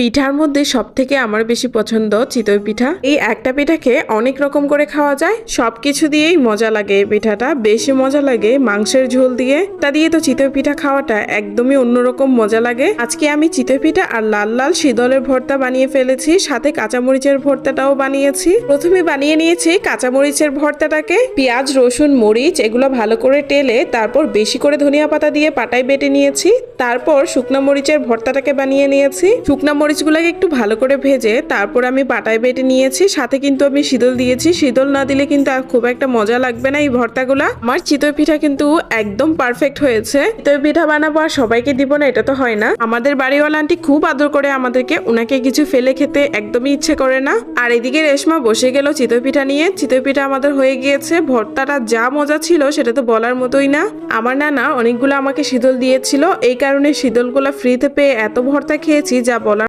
পিঠার মধ্যে সবথেকে আমার বেশি পছন্দ চিতই পিঠা। এই একটা পিঠাকে অনেক রকম করে খাওয়া যায়, সবকিছু দিয়েই মজা লাগে। এই পিঠাটা বেশি মজা লাগে মাংসের ঝোল দিয়ে, তা দিয়ে তো চিতই পিঠা খাওয়াটা একদমই অন্যরকম মজা লাগে। আজকে আমি চিতই পিঠা আর লাল লাল শীতলের ভর্তা বানিয়ে ফেলেছি, সাথে কাঁচামরিচের ভর্তাটাও বানিয়েছি। প্রথমে বানিয়ে নিয়েছি কাঁচামরিচের ভর্তাটাকে। পেঁয়াজ, রসুন, মরিচ এগুলো ভালো করে টেলে তারপর বেশি করে ধনিয়া পাতা দিয়ে পাটায় বেটে নিয়েছি। তারপর শুকনা মরিচের ভর্তাটাকে বানিয়ে নিয়েছি। শুকনা মরিচগুলোকে একটু ভালো করে ভেজে তারপর আমি পাটায় বেটে নিয়েছি, সাথে কিন্তু আমি শীতল দিয়েছি। শীতল না দিলে কিন্তু আর খুব একটা মজা লাগবে না এই ভর্তাগুলা। আমার চিতই পিঠা কিন্তু একদম পারফেক্ট হয়েছে। চিতই পিঠা বানাবো আর সবাইকে দিব না, এটা তো হয় না। আমাদের বাড়িওয়ালা আন্টি খুব আদর করে আমাদেরকে, ওনাকে কিছু ফেলে খেতে একদমই ইচ্ছে করে না। আর এদিকে রেশমা বসে গেল চিতই পিঠা নিয়ে। চিতই পিঠা আমাদের হয়ে গিয়েছে। ভর্তাটা যা মজা ছিল সেটা তো বলার মতোই না। আমার নানা অনেকগুলো আমাকে শীতল দিয়েছিল, এই কারণে শীতলগুলা ফ্রিতে পেয়ে এত ভর্তা খেয়েছি যা বলার